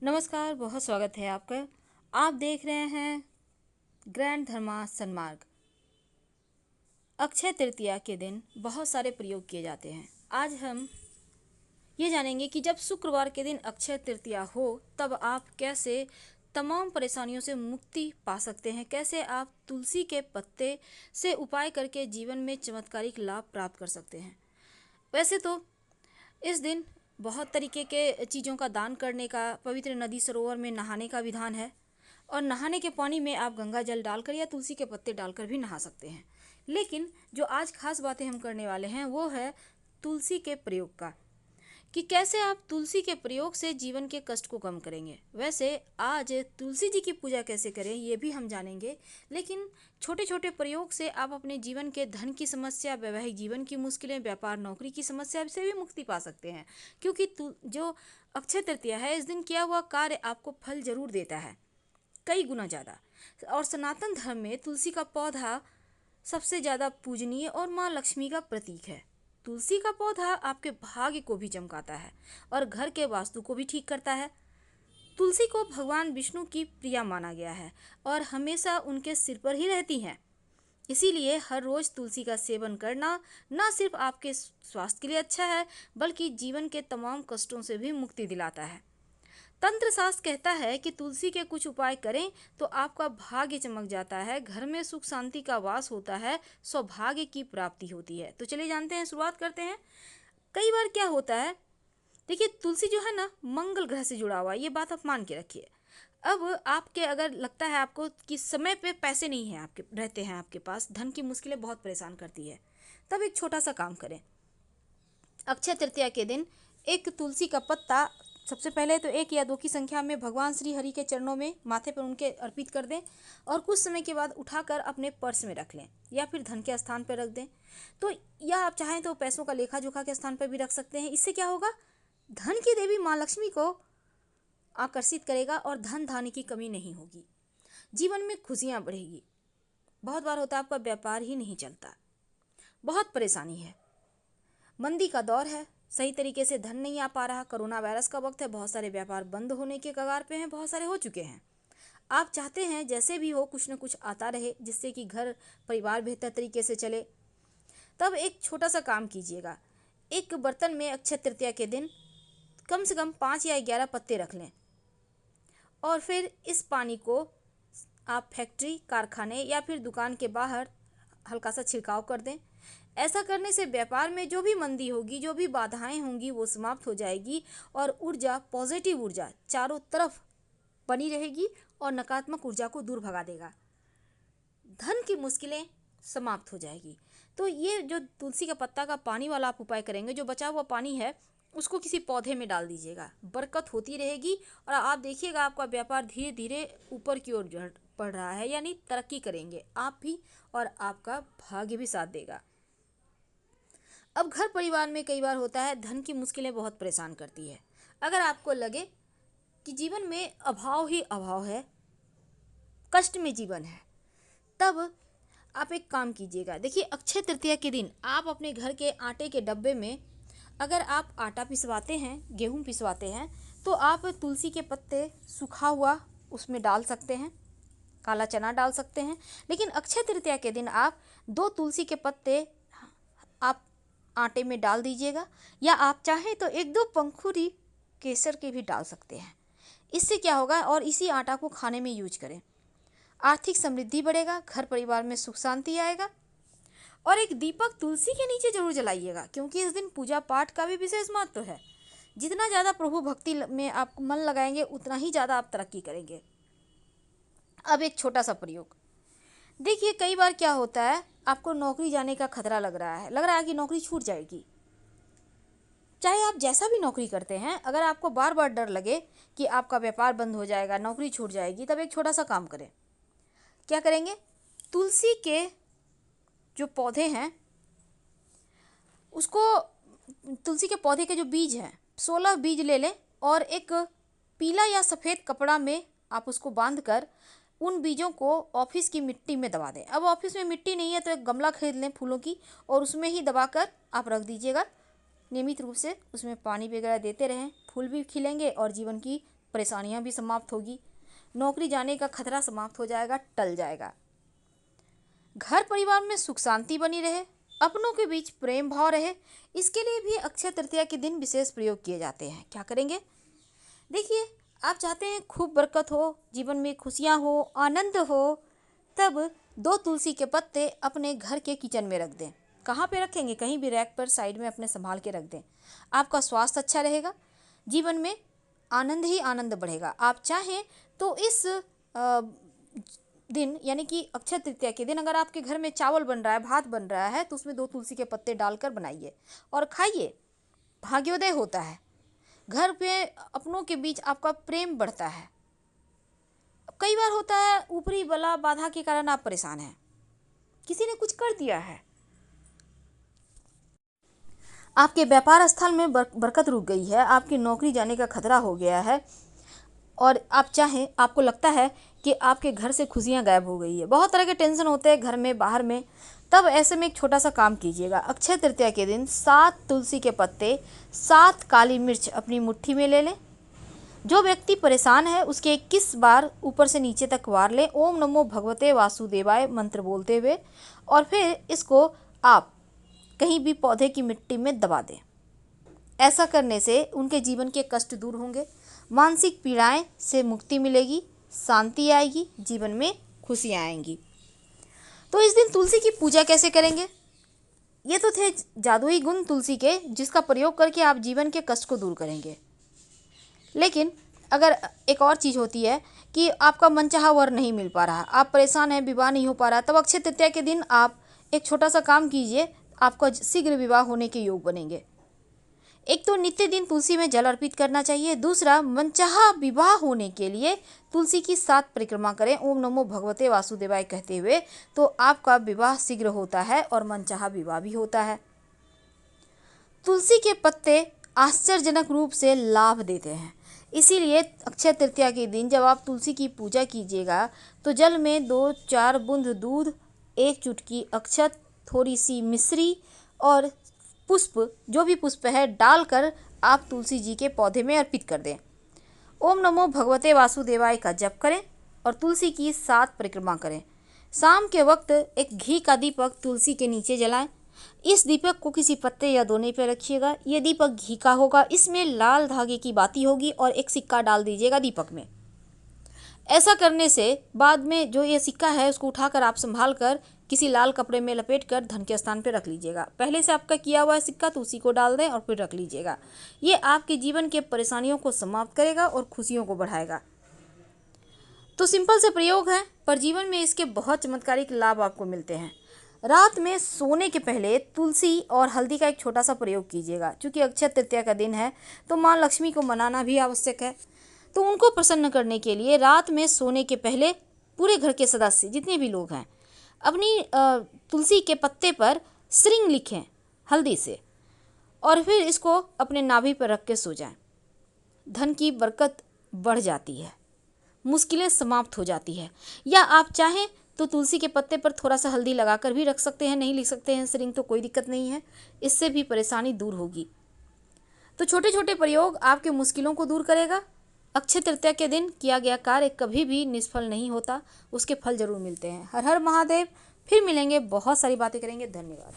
नमस्कार, बहुत स्वागत है आपका। आप देख रहे हैं ग्रैंड धर्मा सन्मार्ग। अक्षय तृतीया के दिन बहुत सारे प्रयोग किए जाते हैं। आज हम ये जानेंगे कि जब शुक्रवार के दिन अक्षय तृतीया हो तब आप कैसे तमाम परेशानियों से मुक्ति पा सकते हैं, कैसे आप तुलसी के पत्ते से उपाय करके जीवन में चमत्कारिक लाभ प्राप्त कर सकते हैं। वैसे तो इस दिन बहुत तरीके के चीज़ों का दान करने का, पवित्र नदी सरोवर में नहाने का विधान है और नहाने के पानी में आप गंगा जल डालकर या तुलसी के पत्ते डालकर भी नहा सकते हैं। लेकिन जो आज खास बातें हम करने वाले हैं वो है तुलसी के प्रयोग का, कि कैसे आप तुलसी के प्रयोग से जीवन के कष्ट को कम करेंगे। वैसे आज तुलसी जी की पूजा कैसे करें ये भी हम जानेंगे, लेकिन छोटे छोटे प्रयोग से आप अपने जीवन के धन की समस्या, वैवाहिक जीवन की मुश्किलें, व्यापार नौकरी की समस्या से भी मुक्ति पा सकते हैं। क्योंकि जो अक्षय तृतीया है, इस दिन किया हुआ कार्य आपको फल जरूर देता है, कई गुना ज़्यादा। और सनातन धर्म में तुलसी का पौधा सबसे ज़्यादा पूजनीय और माँ लक्ष्मी का प्रतीक है। तुलसी का पौधा आपके भाग्य को भी चमकाता है और घर के वास्तु को भी ठीक करता है। तुलसी को भगवान विष्णु की प्रिया माना गया है और हमेशा उनके सिर पर ही रहती हैं। इसीलिए हर रोज तुलसी का सेवन करना न सिर्फ आपके स्वास्थ्य के लिए अच्छा है, बल्कि जीवन के तमाम कष्टों से भी मुक्ति दिलाता है। तंत्र शास्त्र कहता है कि तुलसी के कुछ उपाय करें तो आपका भाग्य चमक जाता है, घर में सुख शांति का वास होता है, सौभाग्य की प्राप्ति होती है। तो चलिए जानते हैं, शुरुआत करते हैं। कई बार क्या होता है, देखिए तुलसी जो है ना, मंगल ग्रह से जुड़ा हुआ है, ये बात आप मान के रखिए। अब आपके अगर लगता है आपको कि समय पे पैसे नहीं है, आपके रहते हैं आपके पास, धन की मुश्किलें बहुत परेशान करती है, तब एक छोटा सा काम करें। अक्षय तृतीया के दिन एक तुलसी का पत्ता सबसे पहले तो 1 या 2 की संख्या में भगवान श्री हरि के चरणों में, माथे पर उनके अर्पित कर दें और कुछ समय के बाद उठाकर अपने पर्स में रख लें या फिर धन के स्थान पर रख दें। तो या आप चाहें तो पैसों का लेखा जोखा के स्थान पर भी रख सकते हैं। इससे क्या होगा, धन की देवी माँ लक्ष्मी को आकर्षित करेगा और धन धान्य की कमी नहीं होगी, जीवन में खुशियाँ बढ़ेगी। बहुत बार होता है आपका व्यापार ही नहीं चलता, बहुत परेशानी है, मंदी का दौर है, सही तरीके से धन नहीं आ पा रहा, कोरोना वायरस का वक्त है, बहुत सारे व्यापार बंद होने के कगार पे हैं, बहुत सारे हो चुके हैं। आप चाहते हैं जैसे भी हो कुछ न कुछ आता रहे जिससे कि घर परिवार बेहतर तरीके से चले। तब एक छोटा सा काम कीजिएगा, एक बर्तन में अक्षय तृतीया के दिन कम से कम 5 या 11 पत्ते रख लें और फिर इस पानी को आप फैक्ट्री, कारखाने या फिर दुकान के बाहर हल्का सा छिड़काव कर दें। ऐसा करने से व्यापार में जो भी मंदी होगी, जो भी बाधाएं होंगी, वो समाप्त हो जाएगी और ऊर्जा, पॉजिटिव ऊर्जा चारों तरफ बनी रहेगी और नकारात्मक ऊर्जा को दूर भगा देगा, धन की मुश्किलें समाप्त हो जाएगी। तो ये जो तुलसी का पत्ता का पानी वाला आप उपाय करेंगे, जो बचा हुआ पानी है उसको किसी पौधे में डाल दीजिएगा, बरकत होती रहेगी और आप देखिएगा आपका व्यापार धीरे धीरे ऊपर की ओर बढ़ रहा है, यानी तरक्की करेंगे आप भी और आपका भाग्य भी साथ देगा। अब घर परिवार में कई बार होता है धन की मुश्किलें बहुत परेशान करती है। अगर आपको लगे कि जीवन में अभाव ही अभाव है, कष्ट में जीवन है, तब आप एक काम कीजिएगा। देखिए अक्षय तृतीया के दिन आप अपने घर के आटे के डब्बे में अगर आप आटा पिसवाते हैं, गेहूं पिसवाते हैं, तो आप तुलसी के पत्ते सूखा हुआ उसमें डाल सकते हैं, काला चना डाल सकते हैं। लेकिन अक्षय तृतीया के दिन आप 2 तुलसी के पत्ते आप आटे में डाल दीजिएगा, या आप चाहें तो 1-2 पंखुड़ी केसर के भी डाल सकते हैं। इससे क्या होगा, और इसी आटा को खाने में यूज करें, आर्थिक समृद्धि बढ़ेगा, घर परिवार में सुख शांति आएगा। और एक दीपक तुलसी के नीचे जरूर जलाइएगा, क्योंकि इस दिन पूजा पाठ का भी विशेष महत्व है। जितना ज़्यादा प्रभु भक्ति में आप मन लगाएंगे उतना ही ज़्यादा आप तरक्की करेंगे। अब एक छोटा सा प्रयोग देखिए, कई बार क्या होता है, आपको नौकरी जाने का खतरा लग रहा है कि नौकरी छूट जाएगी। चाहे आप जैसा भी नौकरी करते हैं, अगर आपको बार बार डर लगे कि आपका व्यापार बंद हो जाएगा, नौकरी छूट जाएगी, तब एक छोटा सा काम करें। क्या करेंगे, तुलसी के जो पौधे हैं उसको, तुलसी के पौधे के जो बीज हैं 16 बीज ले लें और एक पीला या सफ़ेद कपड़ा में आप उसको बांध कर उन बीजों को ऑफिस की मिट्टी में दबा दें। अब ऑफिस में मिट्टी नहीं है तो एक गमला खरीद लें फूलों की और उसमें ही दबाकर आप रख दीजिएगा। नियमित रूप से उसमें पानी वगैरह देते रहें, फूल भी खिलेंगे और जीवन की परेशानियां भी समाप्त होगी, नौकरी जाने का खतरा समाप्त हो जाएगा, टल जाएगा। घर परिवार में सुख शांति बनी रहे, अपनों के बीच प्रेम भाव रहे, इसके लिए भी अक्षय तृतीया के दिन विशेष प्रयोग किए जाते हैं। क्या करेंगे? देखिए, आप चाहते हैं खूब बरकत हो, जीवन में खुशियां हो, आनंद हो, तब 2 तुलसी के पत्ते अपने घर के किचन में रख दें। कहाँ पे रखेंगे? कहीं भी रैक पर साइड में अपने संभाल के रख दें। आपका स्वास्थ्य अच्छा रहेगा, जीवन में आनंद ही आनंद बढ़ेगा। आप चाहें तो इस दिन यानी कि अक्षय तृतीया के दिन अगर आपके घर में चावल बन रहा है, भात बन रहा है, तो उसमें 2 तुलसी के पत्ते डालकर बनाइए और खाइए। भाग्योदय होता है, घर पे अपनों के बीच आपका प्रेम बढ़ता है। कई बार होता है ऊपरी बला बाधा के कारण आप परेशान हैं, किसी ने कुछ कर दिया है, आपके व्यापार स्थल में बरकत रुक गई है, आपकी नौकरी जाने का खतरा हो गया है और आप चाहें, आपको लगता है कि आपके घर से खुशियां गायब हो गई है, बहुत तरह के टेंशन होते हैं घर में बाहर में, तब ऐसे में एक छोटा सा काम कीजिएगा। अक्षय तृतीया के दिन 7 तुलसी के पत्ते, 7 काली मिर्च अपनी मुट्ठी में ले लें। जो व्यक्ति परेशान है उसके 21 बार ऊपर से नीचे तक वार लें, ओम नमो भगवते वासुदेवाय मंत्र बोलते हुए, और फिर इसको आप कहीं भी पौधे की मिट्टी में दबा दें। ऐसा करने से उनके जीवन के कष्ट दूर होंगे, मानसिक पीड़ाएं से मुक्ति मिलेगी, शांति आएगी, जीवन में खुशियाँ आएंगी। तो इस दिन तुलसी की पूजा कैसे करेंगे? ये तो थे जादुई गुण तुलसी के, जिसका प्रयोग करके आप जीवन के कष्ट को दूर करेंगे। लेकिन अगर एक और चीज़ होती है कि आपका मनचाहा वर नहीं मिल पा रहा, आप परेशान हैं, विवाह नहीं हो पा रहा, तब अक्षय तृतीया के दिन आप एक छोटा सा काम कीजिए, आपका शीघ्र विवाह होने के योग बनेंगे। एक तो नित्य दिन तुलसी में जल अर्पित करना चाहिए, दूसरा मनचाहा विवाह होने के लिए तुलसी की 7 परिक्रमा करें ओम नमो भगवते वासुदेवाय कहते हुए, तो आपका विवाह शीघ्र होता है और मनचाहा विवाह भी होता है। तुलसी के पत्ते आश्चर्यजनक रूप से लाभ देते हैं, इसीलिए अक्षय तृतीया के दिन जब आप तुलसी की पूजा कीजिएगा तो जल में 2-4 बूंद दूध, 1 चुटकी अक्षत, थोड़ी सी मिश्री और पुष्प, जो भी पुष्प है, डालकर आप तुलसी जी के पौधे में अर्पित कर दें। ओम नमो भगवते वासुदेवाय का जप करें और तुलसी की 7 परिक्रमा करें। शाम के वक्त एक घी का दीपक तुलसी के नीचे जलाएं। इस दीपक को किसी पत्ते या दोने पर रखिएगा। ये दीपक घी का होगा, इसमें लाल धागे की बाती होगी और एक सिक्का डाल दीजिएगा दीपक में। ऐसा करने से बाद में जो ये सिक्का है उसको उठाकर आप संभाल कर किसी लाल कपड़े में लपेटकर धन के स्थान पर रख लीजिएगा। पहले से आपका किया हुआ है सिक्का तो उसी को डाल दें और फिर रख लीजिएगा। ये आपके जीवन के परेशानियों को समाप्त करेगा और खुशियों को बढ़ाएगा। तो सिंपल से प्रयोग है, पर जीवन में इसके बहुत चमत्कारिक लाभ आपको मिलते हैं। रात में सोने के पहले तुलसी और हल्दी का एक छोटा सा प्रयोग कीजिएगा। क्योंकि अक्षय तृतीया का दिन है तो माँ लक्ष्मी को मनाना भी आवश्यक है, तो उनको प्रसन्न करने के लिए रात में सोने के पहले पूरे घर के सदस्य जितने भी लोग हैं अपनी तुलसी के पत्ते पर श्रींग लिखें हल्दी से और फिर इसको अपने नाभि पर रख के सो जाएं। धन की बरकत बढ़ जाती है, मुश्किलें समाप्त हो जाती है। या आप चाहें तो तुलसी के पत्ते पर थोड़ा सा हल्दी लगाकर भी रख सकते हैं, नहीं लिख सकते हैं श्रींग तो कोई दिक्कत नहीं है, इससे भी परेशानी दूर होगी। तो छोटे छोटे प्रयोग आपके मुश्किलों को दूर करेगा। अक्षय तृतीया के दिन किया गया कार्य कभी भी निष्फल नहीं होता, उसके फल जरूर मिलते हैं। हर हर महादेव। फिर मिलेंगे, बहुत सारी बातें करेंगे। धन्यवाद।